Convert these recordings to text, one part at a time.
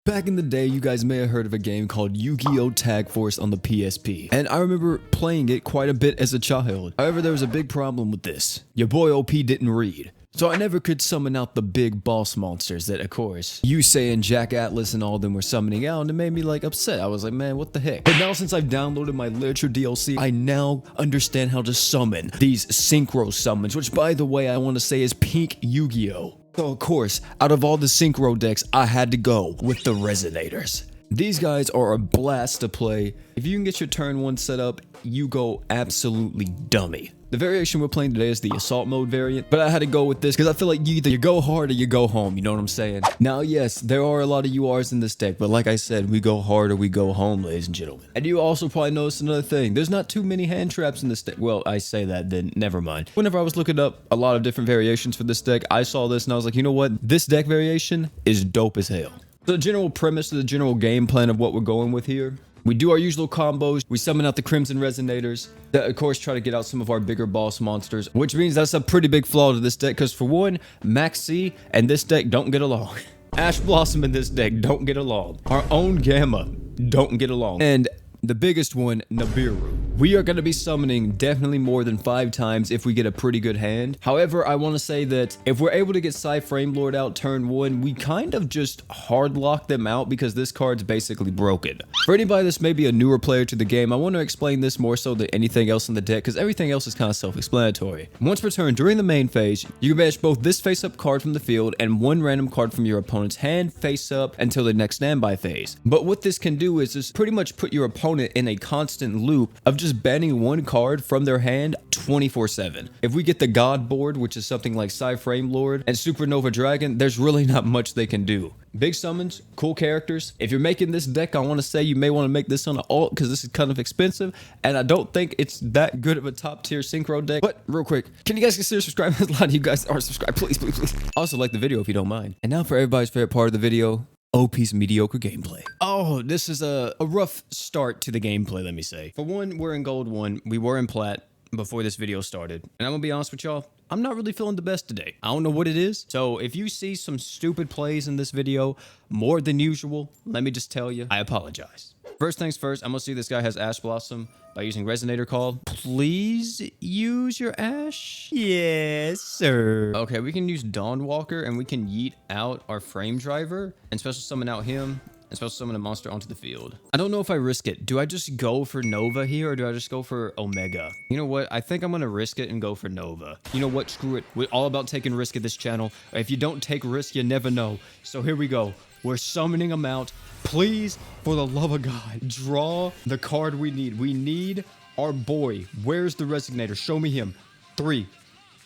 Back in the day, you guys may have heard of a game called Yu-Gi-Oh! Tag Force on the PSP, and I remember playing it quite a bit as a child. However, there was a big problem with this. Your boy OP didn't read. So I never could summon out the big boss monsters that, of course, Yusei and Jack Atlas and all of them were summoning out, and it made me like upset. I was like, man, what the heck? But now since I've downloaded my literature DLC, I now understand how to summon these synchro summons, which by the way, I want to say is peak Yu-Gi-Oh! So of course, out of all the synchro decks, I had to go with the Resonators. These guys are a blast to play. If you can get your turn 1 set up, you go absolutely dummy. The variation we're playing today is the assault mode variant, but I had to go with this because I feel like you go hard or you go home, you know what I'm saying? Now yes, there are a lot of URs in this deck, but like I said, we go hard or we go home, ladies and gentlemen. And you also probably noticed another thing, there's not too many hand traps in this deck. Well, I say that, then never mind. Whenever I was looking up a lot of different variations for this deck, I saw this and I was like, you know what? This deck variation is dope as hell. The general premise, the general game plan of what we're going with here. We do our usual combos, we summon out the Crimson Resonators, that of course try to get out some of our bigger boss monsters, which means that's a pretty big flaw to this deck, because for one, Max C and this deck don't get along. Ash Blossom and this deck don't get along. Our own Gamma don't get along. And the biggest one, Nibiru. We are going to be summoning definitely more than 5 times if we get a pretty good hand. However, I want to say that if we're able to get Psy Framelord out turn 1, we kind of just hard lock them out because this card's basically broken. For anybody that's maybe a newer player to the game, I want to explain this more so than anything else in the deck because everything else is kind of self-explanatory. Once per turn during the main phase, you can banish both this face-up card from the field and 1 random card from your opponent's hand face-up until the next standby phase. But what this can do is just pretty much put your opponent in a constant loop of just banning 1 card from their hand 24/7. If we get the God board, which is something like Psy Framelord and Supernova Dragon, there's really not much they can do. Big summons, cool characters. If you're making this deck, I want to say you may want to make this on an alt because this is kind of expensive and I don't think it's that good of a top tier synchro deck. But real quick, can you guys consider subscribing? A lot of you guys are subscribed. Please, please, please. Also like the video if you don't mind. And now for everybody's favorite part of the video. OP's mediocre gameplay. Oh, this is a rough start to the gameplay, let me say. For one, we're in gold 1. We were in plat before this video started. And I'm gonna be honest with y'all, I'm not really feeling the best today. I don't know what it is. So if you see some stupid plays in this video, more than usual, let me just tell you, I apologize. First things first, I'm gonna see this guy has Ash Blossom by using Resonator Call. Please use your Ash. Yes, sir. Okay, we can use Dawnwalker and we can yeet out our Frame Driver and special summon out him and special summon a monster onto the field. I don't know if I risk it. Do I just go for Nova here or do I just go for Omega? You know what? I think I'm gonna risk it and go for Nova. You know what? Screw it. We're all about taking risk at this channel. If you don't take risk, you never know. So here we go. We're summoning them out. Please, for the love of God, draw the card we need. We need our boy. Where's the Resonator? Show me him. 3.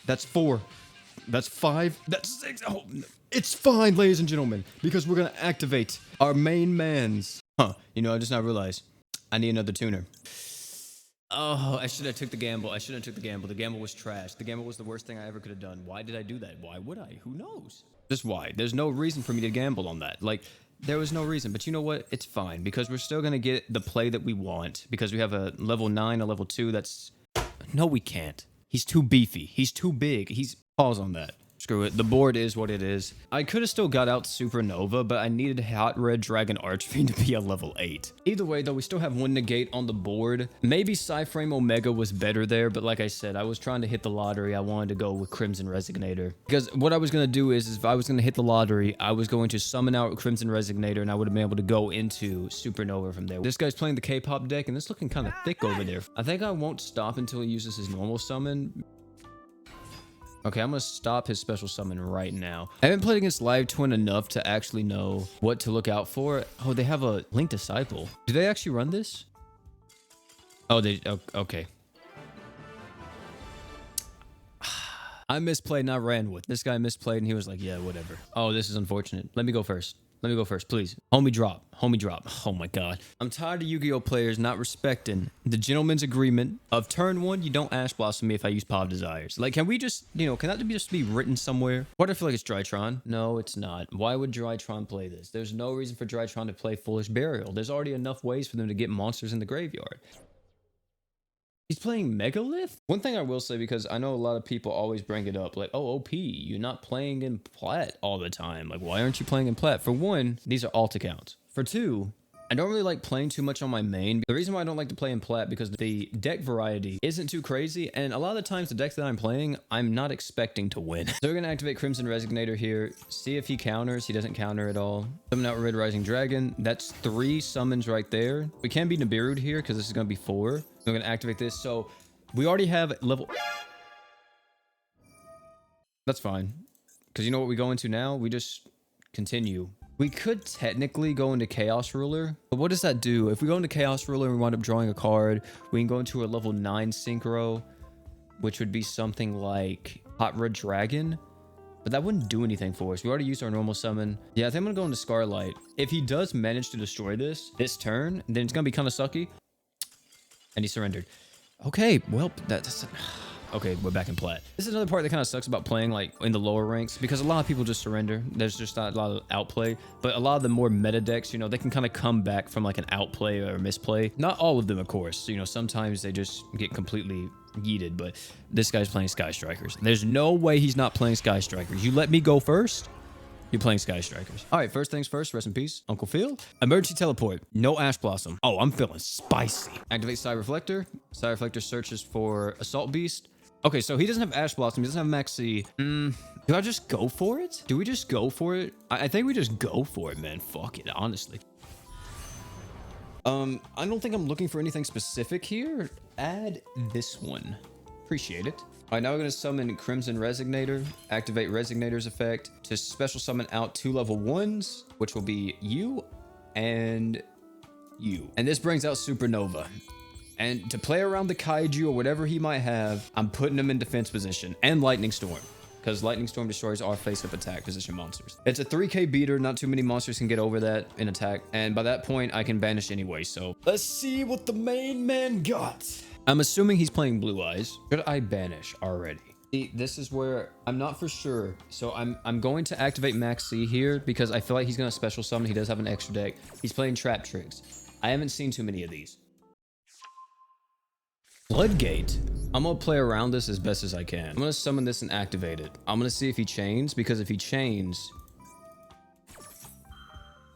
That's 4. That's 5. That's 6. Oh, it's fine, ladies and gentlemen, because we're going to activate our main mans. Huh. You know, I just now realized I need another tuner. Oh, I should have took the gamble. I should have took the gamble. The gamble was trash. The gamble was the worst thing I ever could have done. Why did I do that? Why would I? Who knows? Just why? There's no reason for me to gamble on that. Like, there was no reason. But you know what? It's fine because we're still going to get the play that we want because we have a level 9, a level 2 that's... No, we can't. He's too beefy. He's too big. He's... Pause on that. Screw it. The board is what it is. I could have still got out Supernova, but I needed Hot Red Dragon Archfiend to be a level 8. Either way, though, we still have 1 negate on the board. Maybe Psyframe Omega was better there, but like I said, I was trying to hit the lottery. I wanted to go with Crimson Resonator. Because what I was going to do is if I was going to hit the lottery, I was going to summon out Crimson Resonator, and I would have been able to go into Supernova from there. This guy's playing the K-pop deck, and it's looking kind of thick over there. I think I won't stop until he uses his normal summon. Okay, I'm gonna stop his special summon right now. I haven't played against Live Twin enough to actually know what to look out for. Oh, they have a Link Disciple. Do they actually run this? Oh, they... Okay. I misplayed and I ran with. This guy misplayed and he was like, yeah, whatever. Oh, this is unfortunate. Let me go first. Let me go first, please. Homie drop. Homie drop. Oh my God. I'm tired of Yu-Gi-Oh! Players not respecting the gentleman's agreement of turn 1, you don't Ash Blossom me if I use Paw of Desires. Like, can we just, you know, can that just be written somewhere? Why do I feel like it's Drytron? No, it's not. Why would Drytron play this? There's no reason for Drytron to play Foolish Burial. There's already enough ways for them to get monsters in the graveyard. He's playing Megalith? One thing I will say, because I know a lot of people always bring it up, like, oh, OP, you're not playing in plat all the time. Like, why aren't you playing in plat? For one, these are alt accounts. For two, I don't really like playing too much on my main. The reason why I don't like to play in plat, because the deck variety isn't too crazy, and a lot of the times the decks that I'm playing, I'm not expecting to win. So we're gonna activate Crimson Resonator here, see if he counters. He doesn't counter at all. Summon out Red Rising Dragon. That's 3 summons right there. We can be Nibiru'd here because this is gonna be 4. We're gonna activate this. So we already have level. That's fine, because you know what we go into now? We just continue. We could technically go into Chaos Ruler, but what does that do? If we go into Chaos Ruler and we wind up drawing a card, we can go into a level 9 Synchro, which would be something like Hot Red Dragon, but that wouldn't do anything for us. We already used our normal summon. Yeah, I think I'm gonna go into Scarlight. If he does manage to destroy this turn, then it's gonna be kind of sucky. And he surrendered. Okay, well, that's... Okay, we're back in plat. This is another part that kind of sucks about playing like in the lower ranks, because a lot of people just surrender. There's just not a lot of outplay, but a lot of the more meta decks, you know, they can kind of come back from like an outplay or a misplay. Not all of them, of course. You know, sometimes they just get completely yeeted, but this guy's playing Sky Strikers. There's no way he's not playing Sky Strikers. You let me go first? You're playing Sky Strikers. All right, first things first, rest in peace, Uncle Phil. Emergency teleport, no Ash Blossom. Oh, I'm feeling spicy. Activate Side Reflector. Side Reflector searches for Assault Beast. Okay, so he doesn't have Ash Blossom. He doesn't have Maxi. Do I just go for it? Do we just go for it? I think we just go for it, man. Fuck it, honestly. I don't think I'm looking for anything specific here. Add this one. Appreciate it. All right, now we're going to summon Crimson Resonator. Activate Resonator's effect to special summon out 2 level 1s, which will be you and you. And this brings out Supernova. And to play around the kaiju or whatever he might have, I'm putting him in defense position and Lightning Storm, because Lightning Storm destroys our face-up attack position monsters. It's a 3k beater. Not too many monsters can get over that in attack. And by that point, I can banish anyway. So let's see what the main man got. I'm assuming he's playing Blue Eyes. Should I banish already? See, this is where I'm not for sure. So I'm going to activate Max C here because I feel like he's going to special summon. He does have an extra deck. He's playing Trap Tricks. I haven't seen too many of these. Floodgate. I'm gonna play around this as best as I can. I'm gonna summon this and activate it. I'm gonna see if he chains, because if he chains...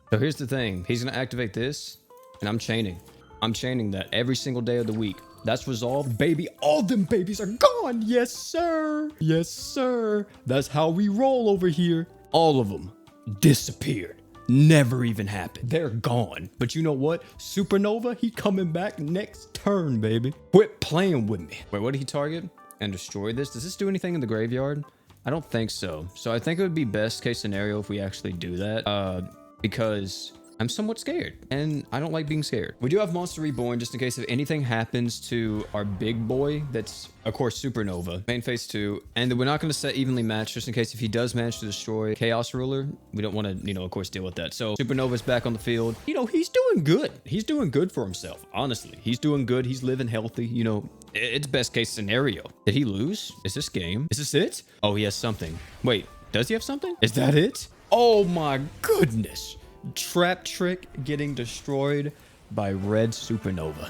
So here's the thing. He's gonna activate this, and I'm chaining. I'm chaining that every single day of the week. That's resolved, baby. All them babies are gone. Yes, sir. Yes, sir. That's how we roll over here. All of them disappeared. Never even happened. They're gone. But you know what? Supernova, he coming back next turn, baby. Quit playing with me. Wait, what did he target? And destroy this? Does this do anything in the graveyard? I don't think so. So I think it would be best case scenario if we actually do that. Because I'm somewhat scared, and I don't like being scared. We do have Monster Reborn just in case if anything happens to our big boy. That's, of course, Supernova. Main phase 2. And we're not going to set evenly matched just in case if he does manage to destroy Chaos Ruler. We don't want to, you know, of course, deal with that. So Supernova's back on the field. You know, he's doing good. He's doing good for himself, honestly. He's doing good. He's living healthy. You know, it's best case scenario. Did he lose? Is this game? Is this it? Oh, he has something. Wait, does he have something? Is that it? Oh, my goodness. Trap Trick getting destroyed by Red Supernova.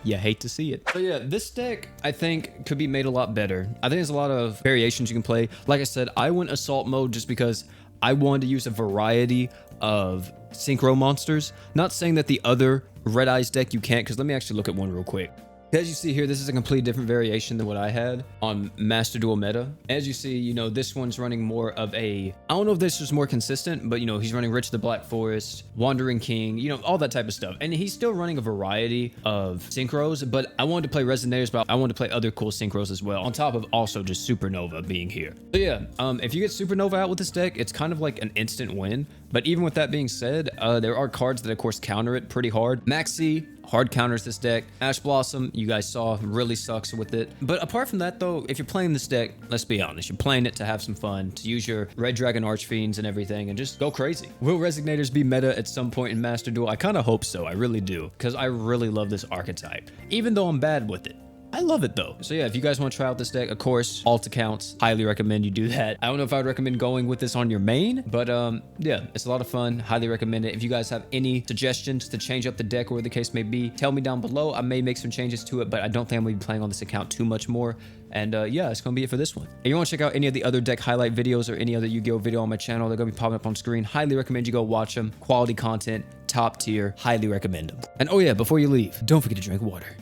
You hate to see it. So yeah, this deck I think could be made a lot better. I think there's a lot of variations you can play. Like I said, I went assault mode just because I wanted to use a variety of synchro monsters. Not saying that the other Red Eyes deck you can't, because let me actually look at one real quick. As you see here, this is a completely different variation than what I had on Master Duel meta. As you see, you know, this one's running more of a... I don't know if this is more consistent, but, you know, he's running Rich the Black Forest, Wandering King, you know, all that type of stuff. And he's still running a variety of synchros, but I wanted to play Resonators, but I wanted to play other cool synchros as well, on top of also just Supernova being here. So yeah, if you get Supernova out with this deck, it's kind of like an instant win. But even with that being said, there are cards that, of course, counter it pretty hard. Maxi hard counters this deck. Ash Blossom, you guys saw, really sucks with it. But apart from that, though, if you're playing this deck, let's be honest, you're playing it to have some fun, to use your Red Dragon Archfiends and everything, and just go crazy. Will Resonators be meta at some point in Master Duel? I kind of hope so. I really do, because I really love this archetype, even though I'm bad with it. I love it though. So yeah, if you guys want to try out this deck, of course, alt accounts, highly recommend you do that. I don't know if I would recommend going with this on your main, but yeah, it's a lot of fun. Highly recommend it. If you guys have any suggestions to change up the deck or the case may be, tell me down below. I may make some changes to it, but I don't think I'm gonna be playing on this account too much more. And yeah, it's gonna be it for this one. If you want to check out any of the other deck highlight videos or any other Yu-Gi-Oh video on my channel, they're gonna be popping up on screen. Highly recommend you go watch them. Quality content, top tier, highly recommend them. And oh yeah, before you leave, don't forget to drink water.